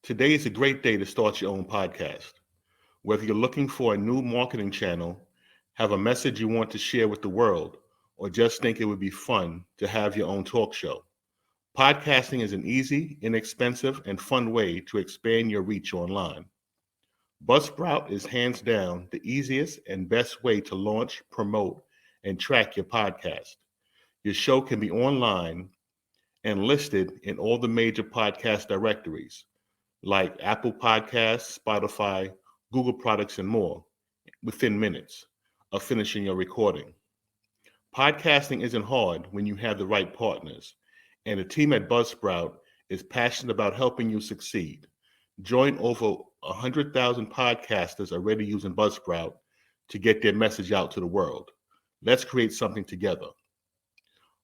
Today is a great day to start your own podcast. Whether you're looking for a new marketing channel, have a message you want to share with the world, or just think it would be fun to have your own talk show, podcasting is an easy, inexpensive, and fun way to expand your reach online. Buzzsprout is hands down the easiest and best way to launch, promote, and track your podcast. Your show can be online and listed in all the major podcast directories like Apple Podcasts, Spotify, Google products, and more within minutes of finishing your recording. Podcasting isn't hard when you have the right partners, and the team at Buzzsprout is passionate about helping you succeed. Join over 100,000 podcasters already using Buzzsprout to get their message out to the world. Let's create something together.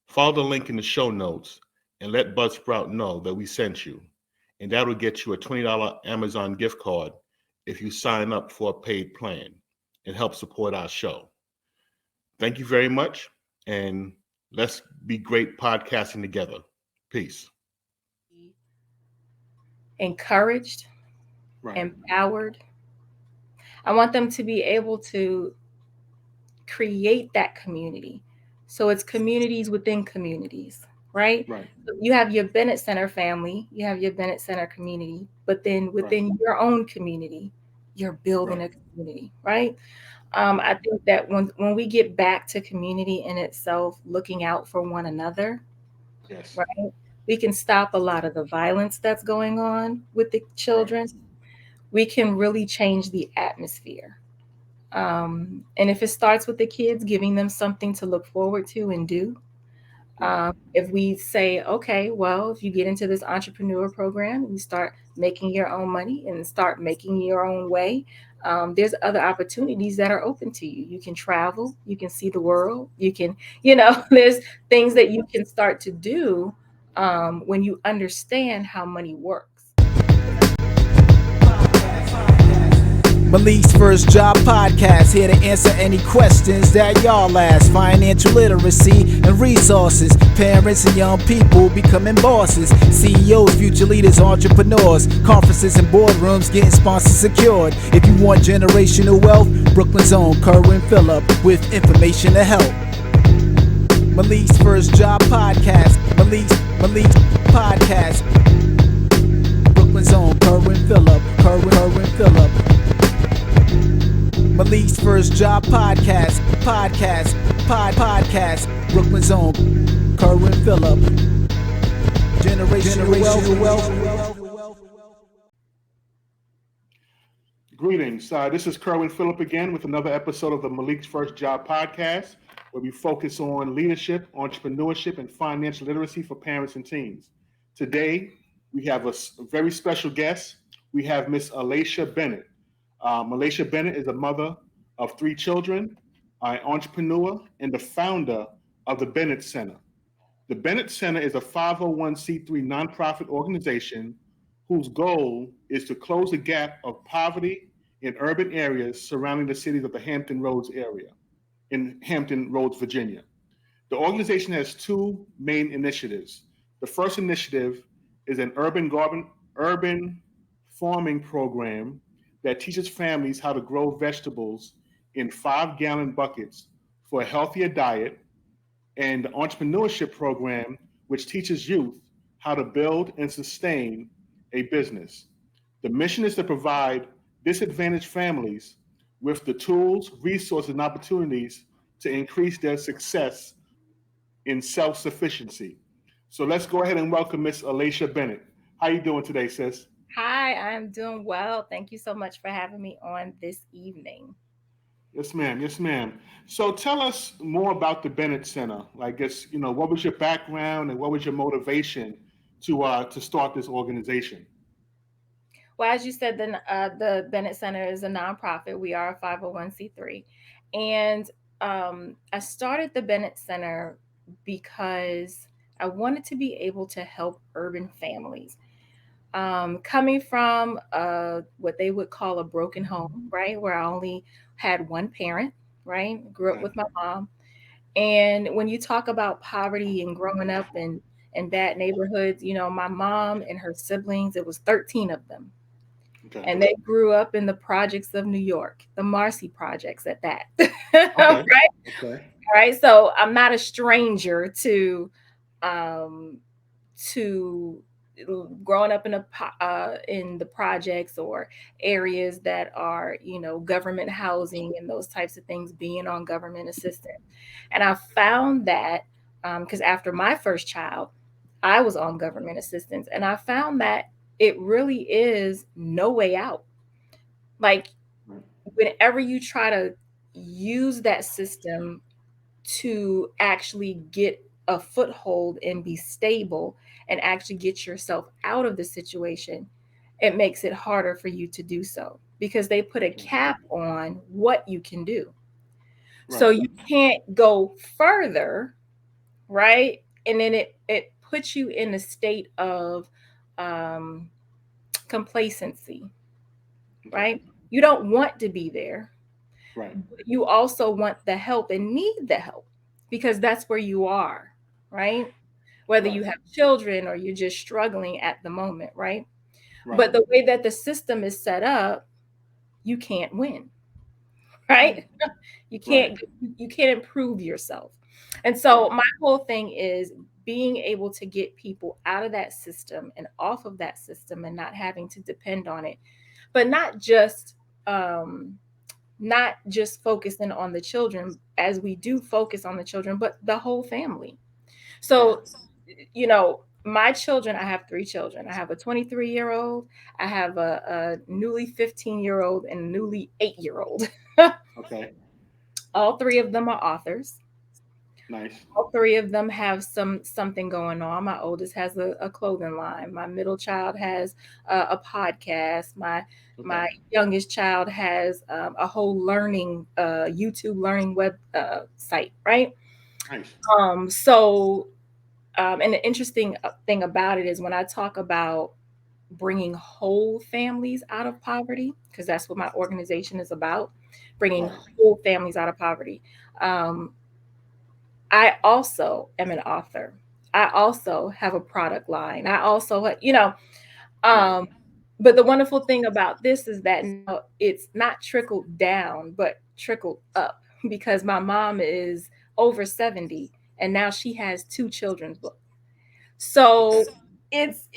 Follow the link in the show notes and let Buzzsprout know that we sent you, and that will get you a $20 Amazon gift card if you sign up for a paid plan and help support our show. Thank you very much, and let's be great podcasting together. Peace. Encouraged, Right. empowered. I want them to be able to create that community. So it's communities within communities, right? Right. You have your Bennett Center family, you have your Bennett Center community, but then within your own community, you're building a community, right? I think that when we get back to community in itself, looking out for one another, Yes. right? We can stop a lot of the violence that's going on with the children. We can really change the atmosphere. And if it starts with the kids, giving them something to look forward to and do. If we say, okay, well, if you get into this entrepreneur program, you start making your own money and start making your own way. There's other opportunities that are open to you. You can travel, you can see the world, you can, there's things that you can start to do when you understand how money works. Malik's First Job Podcast, here to answer any questions that y'all ask. Financial literacy and resources, parents and young people becoming bosses, CEOs, future leaders, entrepreneurs, conferences and boardrooms getting sponsors secured. If you want generational wealth, Brooklyn's own Kerwin Phillip with information to help. Malik's First Job Podcast, Malik's Podcast, Brooklyn's own Kerwin Phillip, Kerwin Phillip. Malik's First Job Podcast, Brooklyn's own Kerwin Phillip. Generational wealth. Greetings. This is Kerwin Phillip again with another episode of the Malik's First Job Podcast, where we focus on leadership, entrepreneurship, and financial literacy for parents and teens. Today, we have a very special guest. We have Miss Alasha Bennett. Alasha Bennett is a mother of 3 children, an entrepreneur, and the founder of the Bennett Center. The Bennett Center is a 501c3 nonprofit organization whose goal is to close the gap of poverty in urban areas surrounding the cities of the Hampton Roads area in Hampton Roads, Virginia. The organization has 2 main initiatives. The first initiative is an urban farming program that teaches families how to grow vegetables in 5-gallon buckets for a healthier diet, and the Entrepreneurship Program, which teaches youth how to build and sustain a business. The mission is to provide disadvantaged families with the tools, resources, and opportunities to increase their success in self-sufficiency. So let's go ahead and welcome Miss Alasha Bennett. How you doing today, sis? Hi, I'm doing well. Thank you so much for having me on this evening. Yes, ma'am. Yes, ma'am. So tell us more about the Bennett Center. I guess, what was your background and what was your motivation to start this organization? Well, as you said, the Bennett Center is a nonprofit. We are a 501c3. And I started the Bennett Center because I wanted to be able to help urban families. Coming from what they would call a broken home, right, where I only had one parent, right, grew up with my mom. And when you talk about poverty and growing up in bad neighborhoods. My mom and her siblings, it was 13 of them. Okay. And they grew up in the projects of New York, the Marcy projects at that. Okay. Right? Okay. All right. So I'm not a stranger um, to growing up in the projects or areas that are government housing and those types of things, being on government assistance. And I found that because after my first child, I was on government assistance, and I found that it really is no way out. Like, whenever you try to use that system to actually get a foothold and be stable and actually get yourself out of the situation, it makes it harder for you to do so because they put a cap on what you can do. Right. So you can't go further, right? And then it puts you in a state of um, complacency, right? You don't want to be there. Right. You also want the help and need the help because that's where you are, right? Whether Right. you have children or you're just struggling at the moment, right? Right. But the way that the system is set up, you can't win, right? You Right. can't improve yourself. And so my whole thing is being able to get people out of that system and off of that system and not having to depend on it, but um not just focusing on the children, as we do focus on the children, but the whole family. So, my children, I have 3 children. I have a 23-year-old, I have a newly 15-year-old, and a newly 8-year-old. Okay. All 3 of them are authors. Nice. All 3 of them have something going on. My oldest has a clothing line. My middle child has a podcast. My youngest child has a whole learning YouTube learning web site, right? Nice. And the interesting thing about it is when I talk about bringing whole families out of poverty, because that's what my organization is about, bringing Right. whole families out of poverty. I also am an author. I also have a product line. I also, but the wonderful thing about this is that now it's not trickled down, but trickled up because my mom is over 70 and now she has 2 children's books. So it's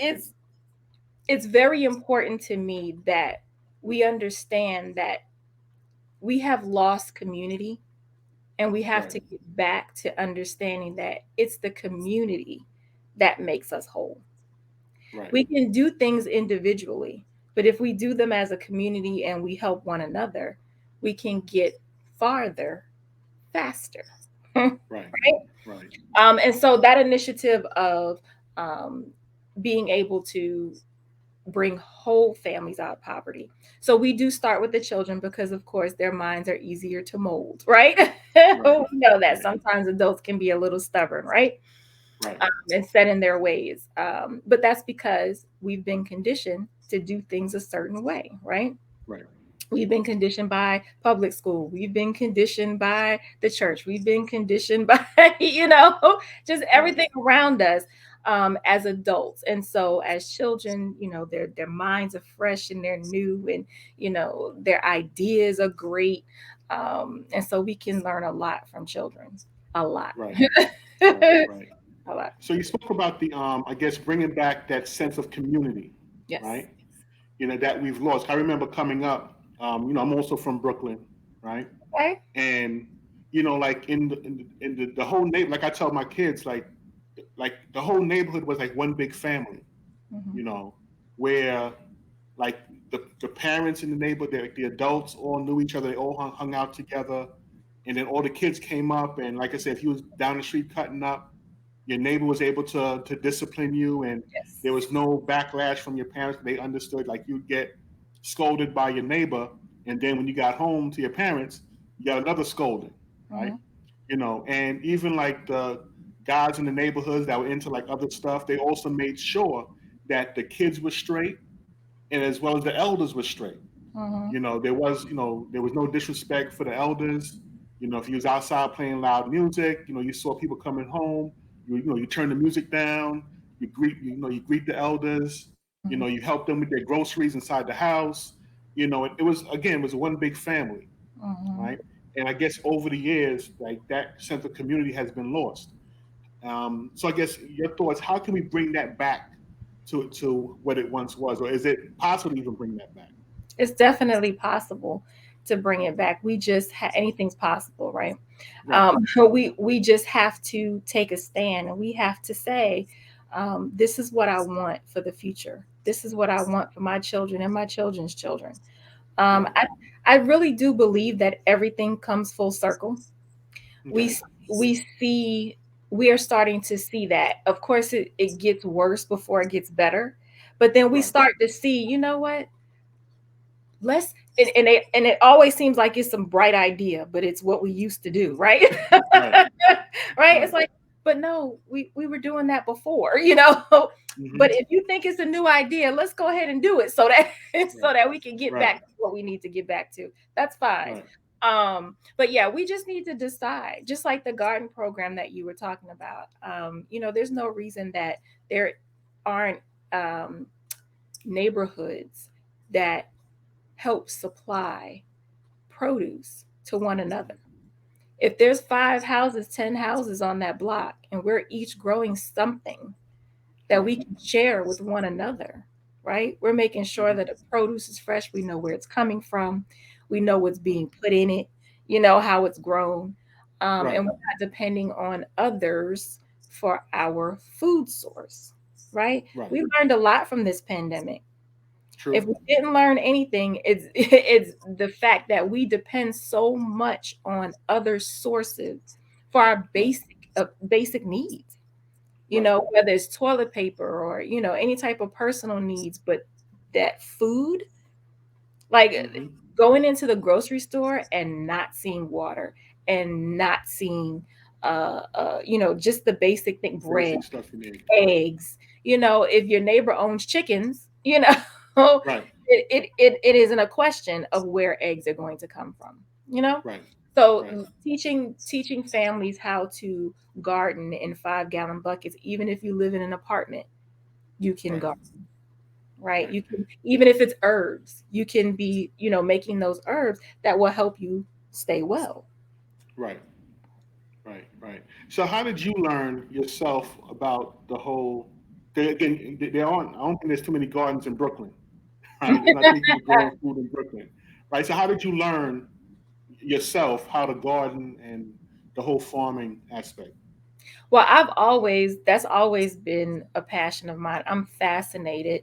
very important to me that we understand that we have lost community and we have to get back to understanding that it's the community that makes us whole. Right. We can do things individually, but if we do them as a community and we help one another, we can get farther faster. Right. Right? Right. And so that initiative of um, being able to bring whole families out of poverty. So we do start with the children because, of course, their minds are easier to mold, right? We know that sometimes adults can be a little stubborn, right? Right. And set in their ways. But that's because we've been conditioned to do things a certain way, right? Right. We've been conditioned by public school. We've been conditioned by the church. We've been conditioned by, just everything around us as adults. And so as children, their minds are fresh and they're new and, their ideas are great. And so we can learn a lot from children, a lot. Right. Right. A lot. So you spoke about the I guess bringing back that sense of community, Yes. right? That we've lost. I remember coming up. I'm also from Brooklyn, right? Okay. And like in the whole neighborhood, like I tell my kids, like the whole neighborhood was like one big family, Mm-hmm. Where like the parents in the neighborhood, the adults all knew each other. They all hung out together, and then all the kids came up. And like I said, if you was down the street cutting up, your neighbor was able to discipline you, and Yes. there was no backlash from your parents. They understood like you'd get scolded by your neighbor, and then when you got home to your parents, you got another scolding, right? And even like the guys in the neighborhoods that were into like other stuff, they also made sure that the kids were straight, and as well as the elders were straight. Mm-hmm. There was no disrespect for the elders. If you was outside playing loud music, you saw people coming home. You turn the music down. you greet the elders, you help them with their groceries inside the house. It was one big family, Mm-hmm. right? And I guess over the years, like that sense of community has been lost. So I guess your thoughts, how can we bring that back to what it once was, or is it possible to even bring that back? It's definitely possible to bring it back. We just anything's possible, right? Right, We just have to take a stand, and we have to say, this is what I want for the future. This is what I want for my children and my children's children. Um, right, I, I really do believe that everything comes full circle. We okay, we see we are starting to see that. Of course, it gets worse before it gets better, but then we right, start to see, you know what? Let's and it always seems like it's some bright idea, but it's what we used to do, right? right, Right? It's right. like, but no, we were doing that before, you know. Hmm. But if you think it's a new idea, let's go ahead and do it so that so Right, that we can get right, back to what we need to get back to. That's fine. right, But yeah, we just need to decide, just like the garden program that you were talking about. There's no reason that there aren't um, neighborhoods that help supply produce to one another. If there's 5 houses, 10 houses on that block, and we're each growing something that right. we can share with one another, right? We're making sure Hmm. that the produce is fresh. We know where it's coming from. We know what's being put in it, you know, how it's grown. Right, And we're not depending on others for our food source, right? right. We learned a lot from this pandemic. If True. we didn't learn anything, it's it's the fact that we depend so much on other sources for our Right, basic needs. right. Whether it's toilet paper or any type of personal needs, but that food, like Hmm. going into the grocery store and not seeing water and not seeing just the basic thing, bread, Basic stuff you need. eggs. If your neighbor owns chickens, Right, it isn't a question of where eggs are going to come from. You know, right, so right, teaching families how to garden in 5-gallon buckets, even if you live in an apartment, you can right, garden, right? right, You can, even if it's herbs, you can be making those herbs that will help you stay well. right, right, right. So, how did you learn yourself about the whole? Again, there aren't. I don't think there's too many gardens in Brooklyn. Right? There's not too many people growing food in Brooklyn. Right. So, how did you learn yourself how to garden and the whole farming aspect? Well, that's always been a passion of mine. I'm fascinated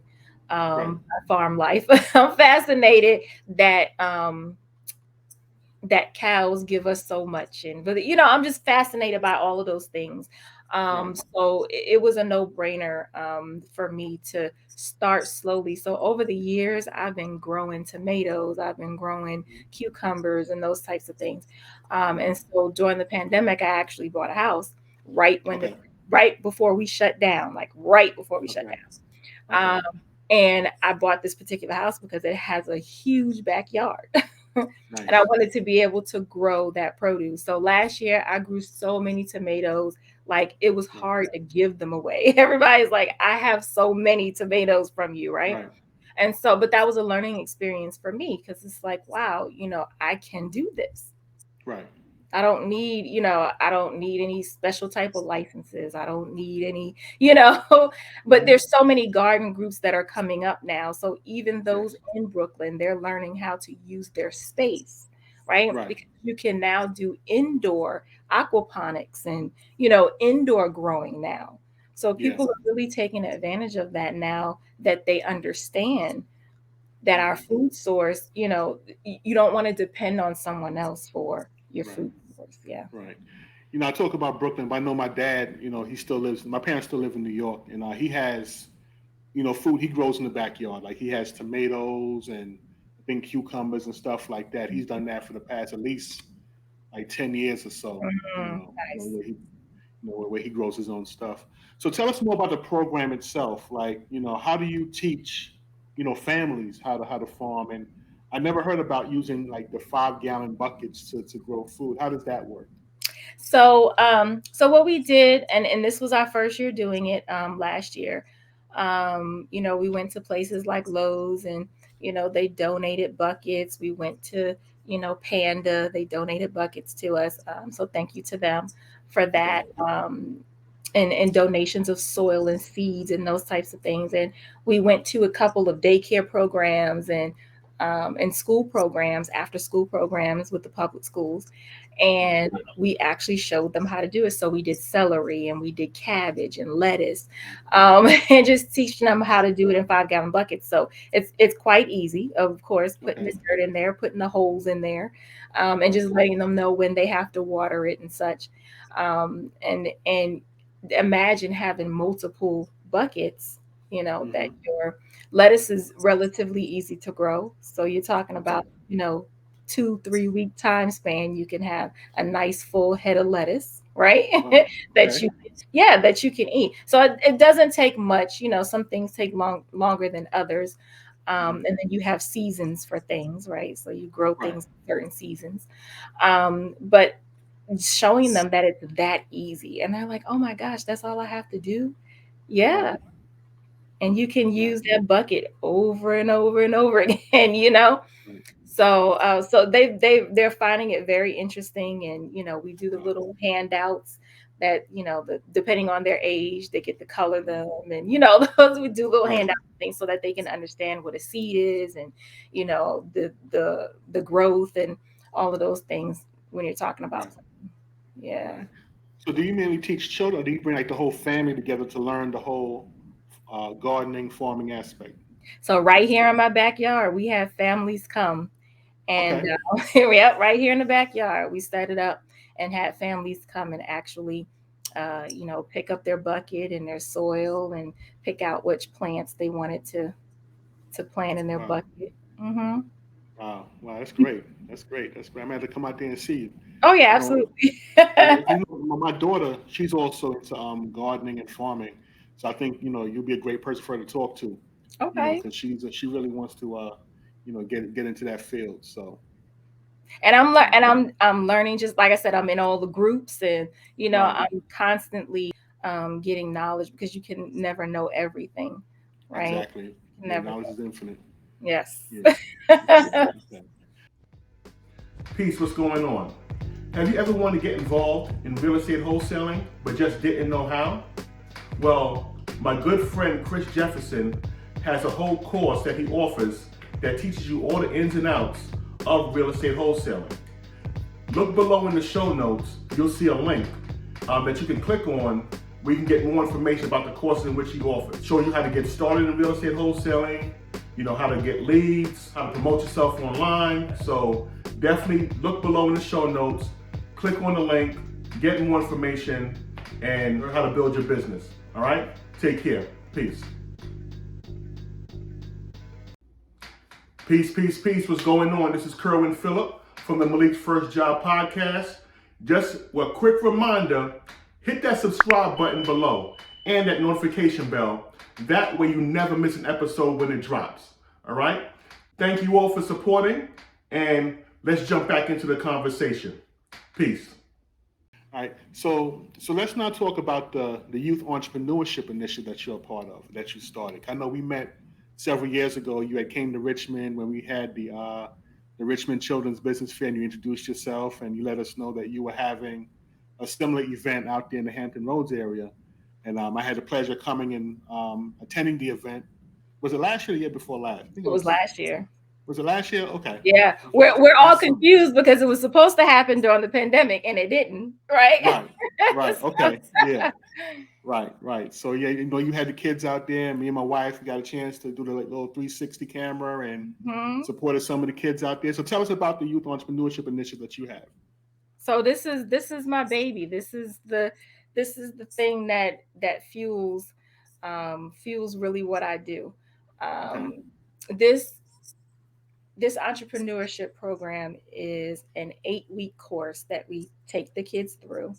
Right. by farm life. I'm fascinated that cows give us so much, and but I'm just fascinated by all of those things. Right. So it was a no-brainer for me to start slowly. So over the years, I've been growing tomatoes, I've been growing cucumbers and those types of things. Right. And so during the pandemic, I actually bought a house right when the Okay. right before we shut down, like right before we shut Okay. down. Okay. And I bought this particular house because it has a huge backyard. And I Nice. wanted to be able to grow that produce. So last year I grew so many tomatoes, like it was Right. hard to give them away. Everybody's like, I have so many tomatoes from you, right? Right. And so, but that was a learning experience for me because it's like, wow, I can do this. Right. I don't need any special type of licenses. I don't need any, but Hmm. there's so many garden groups that are coming up now. So even those Yes. in Brooklyn, they're learning how to use their space, right? Right. Because you can now do indoor aquaponics and, indoor growing now. So Yeah. people are really taking advantage of that now that they understand that our Hmm. food source, you don't want to depend on someone else for your Right. food source. Yeah. Right. I talk about Brooklyn, but I know my dad. He still lives. My parents still live in New York, and he has food he grows in the backyard. Like he has tomatoes and I think cucumbers and stuff like that. He's done that for the past at least like 10 years or so. Nice. Where he grows his own stuff. So tell us more about the program itself. Like how do you teach families how to farm? And I never heard about using like the 5-gallon buckets to grow food. How does that work? So what we did, and this was our first year doing it last year. We went to places like Lowe's, and they donated buckets. We went to Panda. They donated buckets to us. So thank you to them for that. And donations of soil and seeds and those types of things. And we went to a couple of daycare programs and school programs, after school programs with the public schools. And we actually showed them how to do it. So we did celery and we did cabbage and lettuce, and just teaching them how to do it in 5-gallon buckets. So it's quite easy, of course, putting the dirt in there, putting the holes in there, and just letting them know when they have to water it and such. And imagine having multiple buckets, that your lettuce is relatively easy to grow. So you're talking about, 2-3 week time span, you can have a nice full head of lettuce, right? that you can eat. So it doesn't take much. Some things take longer than others. And then you have seasons for things, right? So you grow things in certain seasons. But showing them that it's that easy, and they're like, oh my gosh, that's all I have to do. Yeah. And you can use that bucket over and over and over again. So they're finding it very interesting. And we do the little handouts that depending on their age, they get to color them. And those, we do little handout things so that they can understand what a seed is, and the growth and all of those things when you're talking about something. Yeah. So do you mainly teach children, or do you bring like the whole family together to learn the whole gardening, farming aspect? So right here in my backyard, we have families come, and yep, right here in the backyard, we set it up and had families come and actually, pick up their bucket and their soil and pick out which plants they wanted to plant in their bucket. Mm-hmm. Wow, that's great. That's great. I'm gonna have to come out there and see you. Oh yeah, absolutely. My daughter, she's also into gardening and farming, so I think you'll be a great person for her to talk to. Okay. Because she really wants to get into that field. So. And I'm learning, just like I said, I'm in all the groups, and I'm constantly getting knowledge, because you can never know everything, right? Exactly. Knowledge is infinite. Yes. Peace, what's going on? Have you ever wanted to get involved in real estate wholesaling but just didn't know how? Well, my good friend Chris Jefferson has a whole course that he offers that teaches you all the ins and outs of real estate wholesaling. Look below in the show notes, you'll see a link that you can click on where you can get more information about the courses in which he offers. Show you how to get started in real estate wholesaling, how to get leads, how to promote yourself online. So definitely look below in the show notes, click on the link, get more information, and learn how to build your business. All right? Take care. Peace. Peace. What's going on? This is Kerwin Phillip from the Malik's First Job podcast. Just a quick reminder, hit that subscribe button below and that notification bell. That way you never miss an episode when it drops. All right? Thank you all for supporting, and let's jump back into the conversation. Peace. All right, so let's now talk about the youth entrepreneurship initiative that you're a part of, that you started. I know we met several years ago. You had came to Richmond when we had the Richmond Children's Business Fair, and you introduced yourself, and you let us know that you were having a similar event out there in the Hampton Roads area. And I had the pleasure of coming and attending the event. Was it last year or the year before last? I think it was last year. Was it last year? Okay. Yeah, we're all confused because it was supposed to happen during the pandemic and it didn't, right? Right. Okay. Yeah. Right. So yeah, you had the kids out there. Me and my wife, we got a chance to do the little 360 camera and supported some of the kids out there. So tell us about the youth entrepreneurship initiative that you have. So this is my baby. This is the thing that fuels really what I do. This entrepreneurship program is an 8-week course that we take the kids through.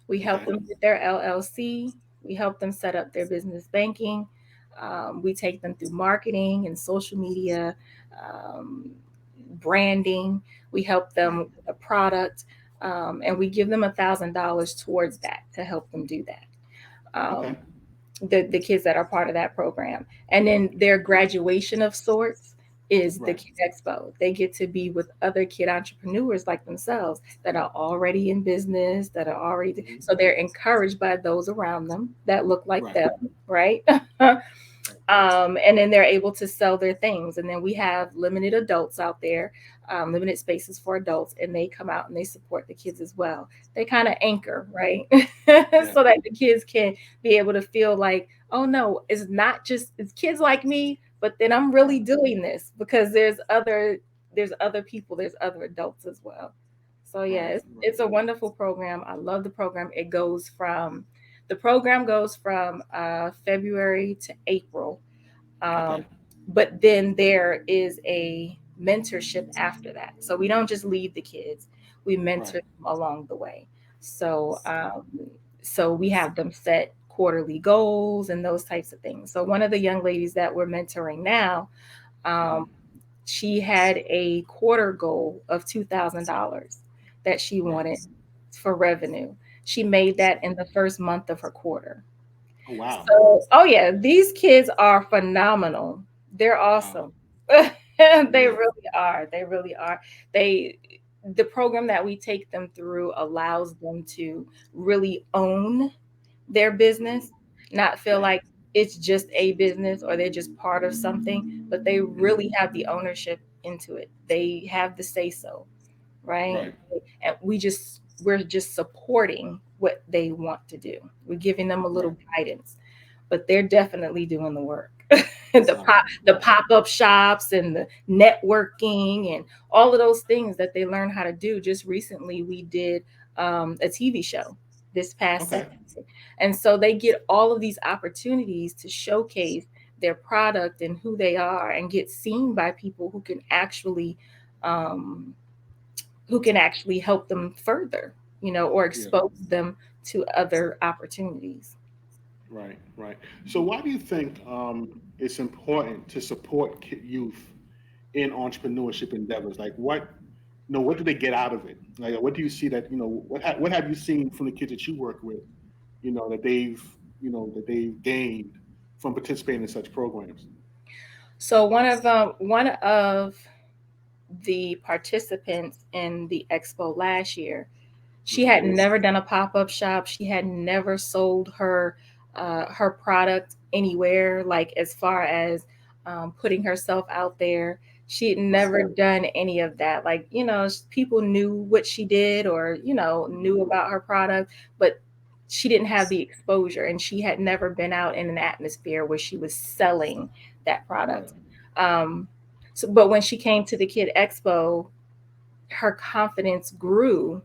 We help them with their LLC. We help them set up their business banking. We take them through marketing and social media, branding. We help them with a product. And we give them $1,000 towards that to help them do that. Okay. The kids that are part of that program. And then their graduation of sorts is the Right. Kid Expo. They get to be with other kid entrepreneurs like themselves that are already in business, that are already, Mhm. so they're encouraged by those around them that look like Right. them, right? And then they're able to sell their things. And then we have limited adults out there, limited spaces for adults, and they come out and they support the kids as well. They kind of anchor, right? Yeah. So that the kids can be able to feel like, oh no, it's not just it's kids like me, but then I'm really doing this because there's other people, there's other adults as well. So yeah, Right. it's a wonderful program. I love the program. The program goes from February to April. Okay. Um, but then there is a mentorship after that. So we don't just leave the kids, we mentor Right. them along the way. So, so we have them set quarterly goals and those types of things. So one of the young ladies that we're mentoring now, Hmm. um, she had a quarter goal of $2,000 that she Right. wanted for revenue. She made that in the first month of her quarter. Oh, wow. So, oh yeah, these kids are phenomenal. They're Wow. awesome. They Yeah. really are. They really are. They the program that we take them through allows them to really own their Hmm. business, not feel Right. like it's just a business or they're just part of something, but they Hmm. really have the ownership into it. They have the say so, right? Right. And we're just supporting what they want to do. We're giving them a Right. little guidance, but they're definitely doing the work. the Wow. pop the pop-up shops and the networking and all of those things that they learn how to do. Just recently we did a TV show this past Okay. Saturday. And so they get all of these opportunities to showcase their product and who they are and get seen by people um, who can actually help them further, or Yeah. expose them to other opportunities. Right. Right. So, why do you think it's important to support youth in entrepreneurship endeavors? Like, what do they get out of it? Like, what do you see that what have you seen from the kids that you work with? That they've gained from participating in such programs. So one of the participants in the expo last year, she Hmm. had never done a pop-up shop. She had never sold her product anywhere, like as far as putting herself out there. She had Right. never done any of that. Like, people knew what she did or, Hmm. knew about her product, but she didn't have the exposure and she had never been out in an atmosphere where she was selling that Right. product. Um, but when she came to the Kid Expo, her confidence grew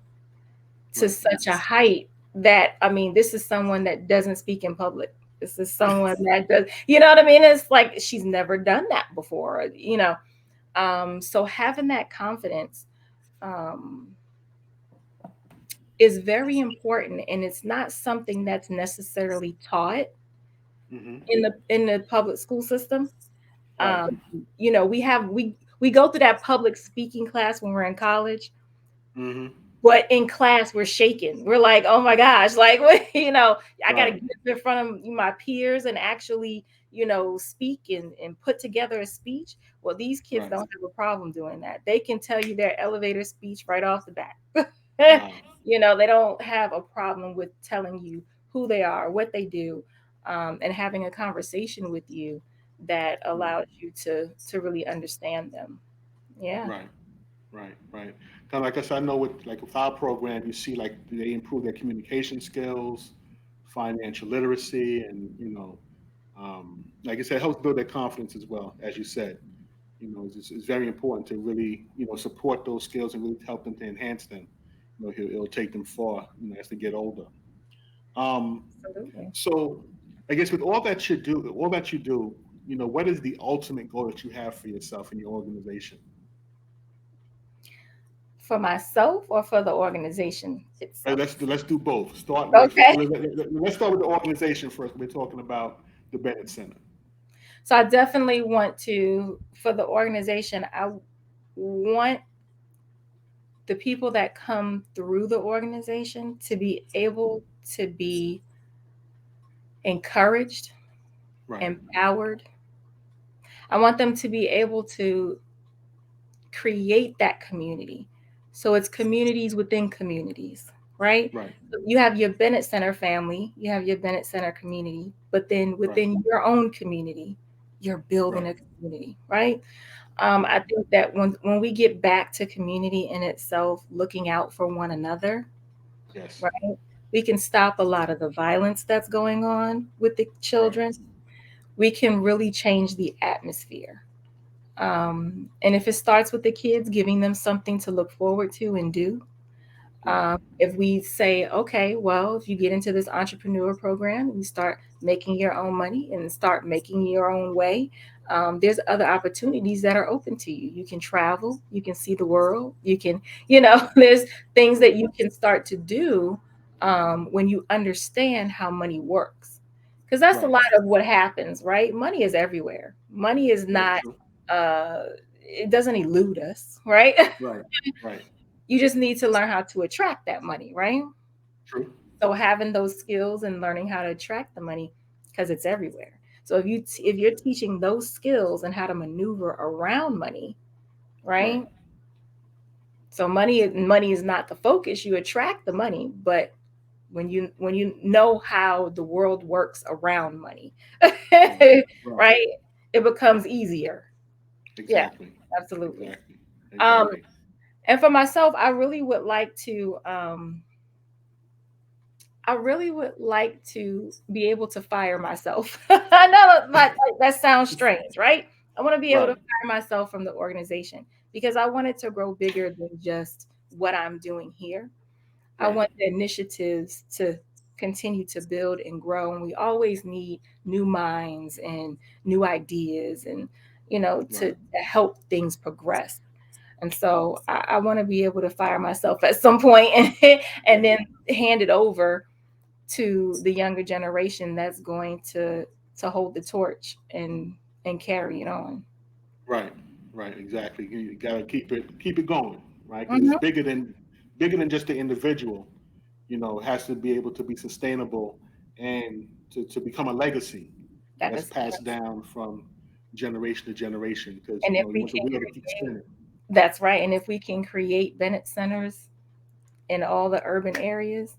to Right. such a height that, I mean, this is someone that doesn't speak in public. This is someone that does, you know what I mean? It's like she's never done that before. So having that confidence um, is very important, and it's not something that's necessarily taught Hmm. in the public school system. Right. We go through that public speaking class when we're in college, Hmm. but in class we're shaking. We're like, oh my gosh, like I got to Right. get up in front of my peers and actually speak and put together a speech. Well, these kids Right. don't have a problem doing that. They can tell you their elevator speech right off the bat. Wow. They don't have a problem with telling you who they are, what they do, and having a conversation with you that Right. allows you to really understand them. Yeah. Right. Right. Right. Kind of like I said, I know with our program, you see like they improve their communication skills, financial literacy, and like I said, it helps build their confidence as well. As you said, it's very important to really support those skills and really help them to enhance them. It'll take them far, as they get older. Um, Absolutely. so I guess with all that you do, what is the ultimate goal that you have for yourself and your organization? For myself or for the organization Right, itself? let's do both. Okay. Let's start with the organization first. We're talking about the Bennett Center. So I definitely want to, for the organization, I want the people that come through the organization to be able to be encouraged, Right. empowered. I want them to be able to create that community. So it's communities within communities, right? Right. You have your Bennett Center family, you have your Bennett Center community, but then Right. within your own community, you're building Right. a community, right? Right. I think that when we get back to community in itself, looking out for one another, Yes. right, we can stop a lot of the violence that's going on with the Right. children. We can really change the atmosphere. And if it starts with the kids, giving them something to look forward to and do, Right. if we say, okay, well, if you get into this entrepreneur program, you start making your own money and start making your own way. There's other opportunities that are open to you. You can travel, you can see the world, you can, there's things that you can start to do when you understand how money works. Because that's a Right. lot of what happens, right? Money is everywhere. Money is Very not, true. it doesn't elude us, right? Right. Right. You just need to learn how to attract that money, right? True. So having those skills and learning how to attract the money, because it's everywhere. So if you're teaching those skills and how to maneuver around money, Right. right? So money is not the focus. You attract the money, but when you know how the world works around money, Right. right? It becomes easier. Yeah, Exactly. absolutely. Exactly. Um, Exactly. and for myself, I really would like to be able to fire myself. I know that sounds strange, right? I want to be able to Right. fire myself from the organization because I want it to grow bigger than just what I'm doing here. I Right. want the initiatives to continue to build and grow. And we always need new minds and new ideas and, Right. to help things progress. And so I want to be able to fire myself at some point and then hand it over to the younger generation that's going to hold the torch and carry it on. Right. Right. Exactly. You gotta keep it going, right? Because it's Mhm. bigger than just the individual. It has to be able to be sustainable and to become a legacy That that's is passed correct. down from generation to generation. Because And if you we want the can wheel to keep create, spinning. that's right. And if we can create Bennett centers in all the urban areas,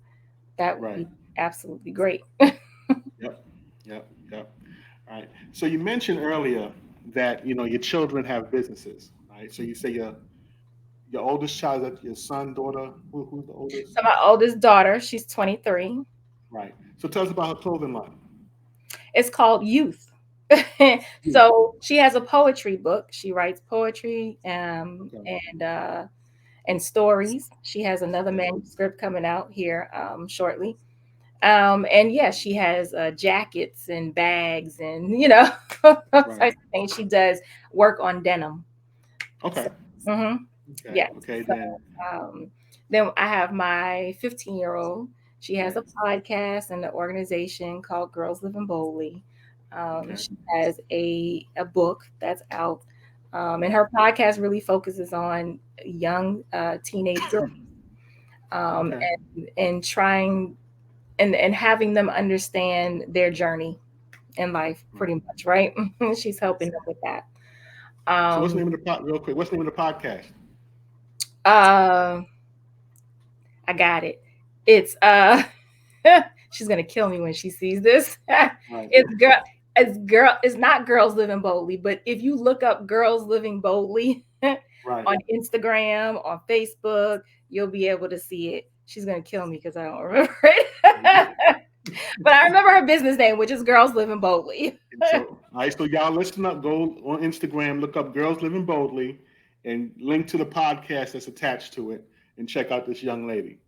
that would Right. be absolutely great. Yep. Yep. Yep. Right. So you mentioned earlier that your children have businesses, right? So you say your oldest child, that your son, daughter, who's the oldest? So my oldest daughter, she's 23. Right. So tell us about her clothing line. It's called Youth. You. So she has a poetry book. She writes poetry Okay. and stories. She has another Okay. manuscript coming out here shortly. And yeah, she has jackets and bags and those Right. types of things. She does work on denim. Okay. So, mhm, Okay. yes. Okay. So, Then. then I have my 15-year-old. She has Right. a podcast and an organization called Girls Living Boldly. Okay. She has a book that's out. And her podcast really focuses on young teenage girls Okay. and trying and having them understand their journey in life, Right. pretty much, right? She's helping them with that. So what's the Um, name of the pod? Real quick. What's the name of the podcast? uh, I got it. It's she's gonna kill me when she sees this. Right. It's not Girls Living Boldly, but if you look up Girls Living Boldly Right. on Instagram, on Facebook, you'll be able to see it. She's gonna kill me because I don't remember it. But I remember her business name, which is Girls Living Boldly. So, all right. So y'all listen up. Go on Instagram. Look up "Girls Living Boldly" and link to the podcast that's attached to it, and check out this young lady.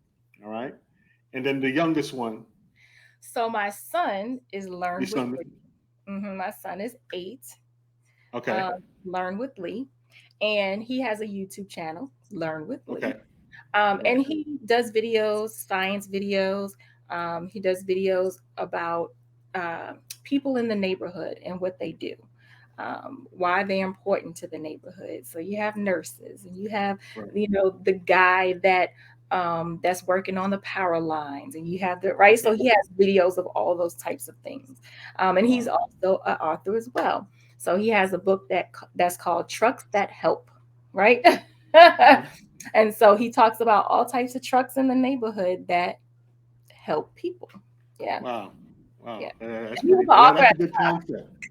All right. And then the youngest one, So my son is your Learn with son. Lee. My son is 8. Okay. Learn with Lee, and he has a YouTube channel, Learn with Okay. Lee. Right. And he does videos, science videos. He does videos about uh, people in the neighborhood and what they do. why they're important to the neighborhood. So you have nurses, and you have, Right. the guy that's working on the power lines, and you have the right. So he has videos of all those types of things, and he's also an author as well. So he has a book that's called Trucks That Help, right? And so he talks about all types of trucks in the neighborhood that help people. Yeah. Wow. Wow. Yeah. That's And he was pretty. an author That's a at the good time. concept.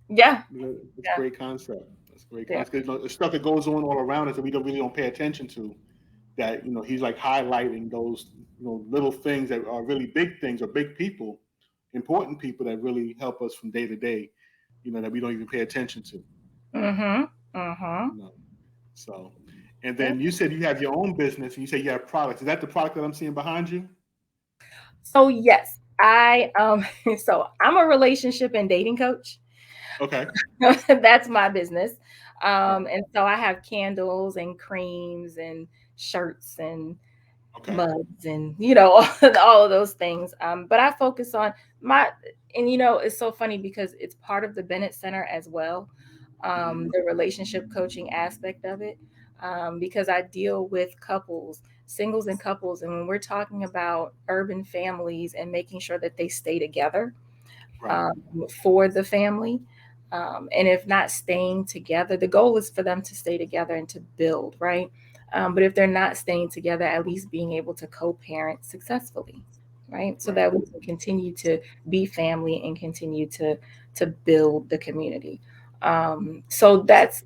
Yeah. It's a Yeah. great concept. That's a great Yeah. concept. 'Cause the stuff that goes on all around us that we really don't pay attention to. That he's like highlighting those little things that are really big things or big people, important people that really help us from day to day. That we don't even pay attention to. Mm-hmm. Mm-hmm. So, and then you said you have your own business, and you say you have products. Is that the product that I'm seeing behind you? So yes, I so I'm a relationship and dating coach. Okay. That's my business. Right. And so I have candles and creams and shirts and Okay. mugs and all of those things. But I focus on and it's so funny because it's part of the Bennett Center as well. The relationship coaching aspect of it. Because I deal with couples, singles and couples, and when we're talking about urban families and making sure that they stay together Right. for the family. And if not staying together, the goal is for them to stay together and to build, right? But if they're not staying together, at least being able to co-parent successfully, right? So Right. that we can continue to be family and continue to build the community. So that's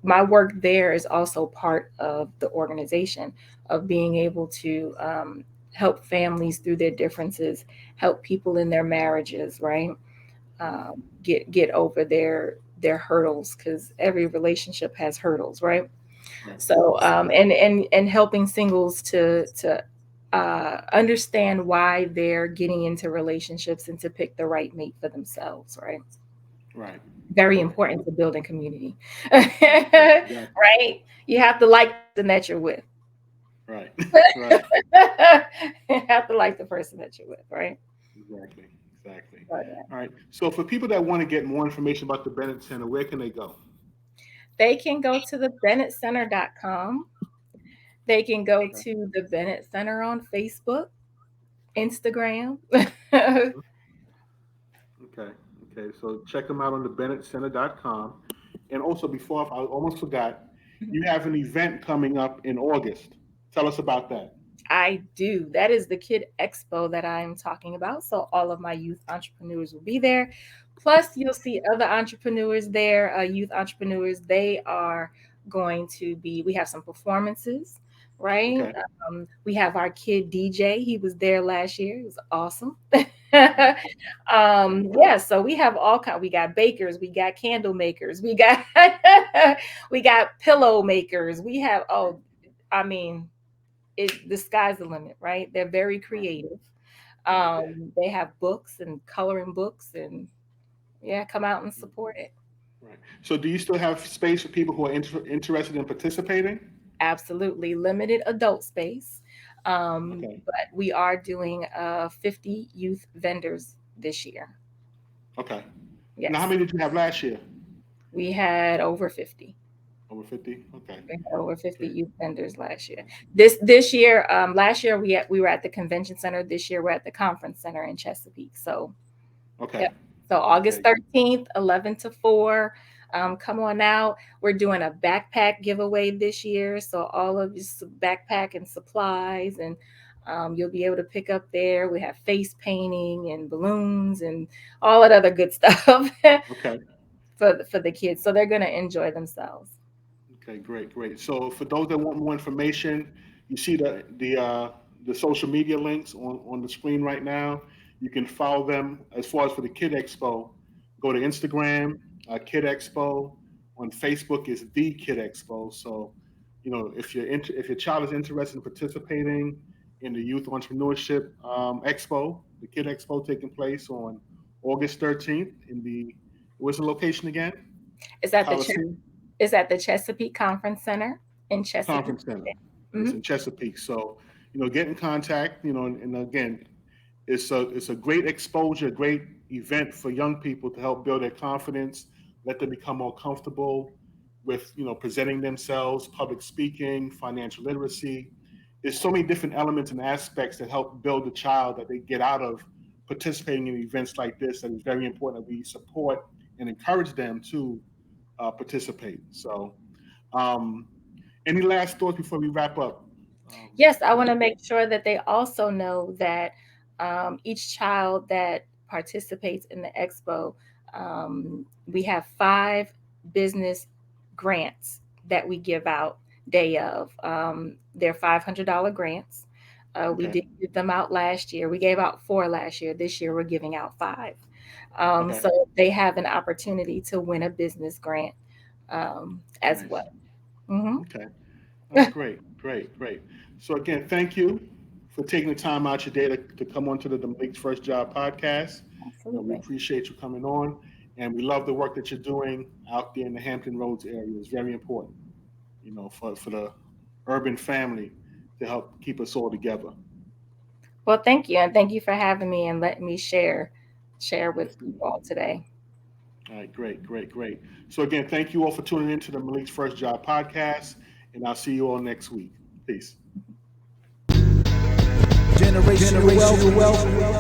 my work there is also part of the organization of being able to help families through their differences, help people in their marriages, right? Get over their hurdles, because every relationship has hurdles, right? Right. So and helping singles to understand why they're getting into relationships and to pick the right mate for themselves, right? Right. Very important to building community. Right? You have to like the person that you're with. Right. Right. You have to like the person that you're with, right? Exactly. Exactly. So, yeah. All right. So for people that want to get more information about the Bennett Center, where can they go? They can go to the BennettCenter.com. They can go to the Bennett Center on Facebook, Instagram. Okay. Okay. So check them out on the BennettCenter.com. And also, before I almost forgot, you have an event coming up in August. Tell us about that. I do. That is the Kid Expo that I'm talking about. So all of my youth entrepreneurs will be there. Plus, you'll see other entrepreneurs there, youth entrepreneurs. They are going to be, we have some performances, right? Okay. We have our kid DJ. He was there last year. It was awesome. Yeah, so we have all kind. We got bakers, we got candle makers, we got we got pillow makers. We have I mean, the sky's the limit, right? They're very creative. They have books and coloring books, and yeah, come out and support it. Right. So do you still have space for people who are interested in participating? Absolutely limited adult space, Okay. but we are doing 50 youth vendors this year. Okay. Yes, Now, how many did you have last year? we had over 50. Over 50? Okay. We had over 50 Okay. youth vendors last year. This year, last year we were at the convention center. This year we're at the conference center in Chesapeake. So Okay. yep. So August Okay. 13th, 11 to 4. Come on out. We're doing a backpack giveaway this year. So all of this backpack and supplies, and you'll be able to pick up there. We have face painting and balloons and all that other good stuff Okay. for the kids. So they're going to enjoy themselves. Okay, great, great. So for those that want more information, you see the social media links on the screen right now. You can follow them. As far as for the Kid Expo, go to Instagram, Kid Expo. On Facebook is the Kid Expo. So, if your child is interested in participating in the Youth Entrepreneurship Expo, the Kid Expo taking place on August 13th where's the location again? Is that Coliseum? Is at the Chesapeake Conference Center in Chesapeake. Conference Center. It's in Chesapeake. So, get in contact, and again, it's a great exposure, great event for young people to help build their confidence, let them become more comfortable with, presenting themselves, public speaking, financial literacy. There's so many different elements and aspects that help build the child that they get out of participating in events like this, that is very important that we support and encourage them to participate. So any last thoughts before we wrap up? Yes, I want to make sure that they also know that each child that participates in the expo, we have 5 business grants that we give out day of. They're $500 grants. We did give them out last year. We gave out 4 last year. This year we're giving out 5. So they have an opportunity to win a business grant as well. Mm-hmm. Okay. That's great. So again, thank you for taking the time out your day to come on to the Malik's First Job podcast. Absolutely. We appreciate you coming on, and we love the work that you're doing out there in the Hampton Roads area. It's very important, for the urban family to help keep us all together. Well, thank you. And thank you for having me and letting me share with you all today. All right, great. So again, thank you all for tuning in to the Malik's First Job podcast, and I'll see you all next week. Peace. Generational wealth.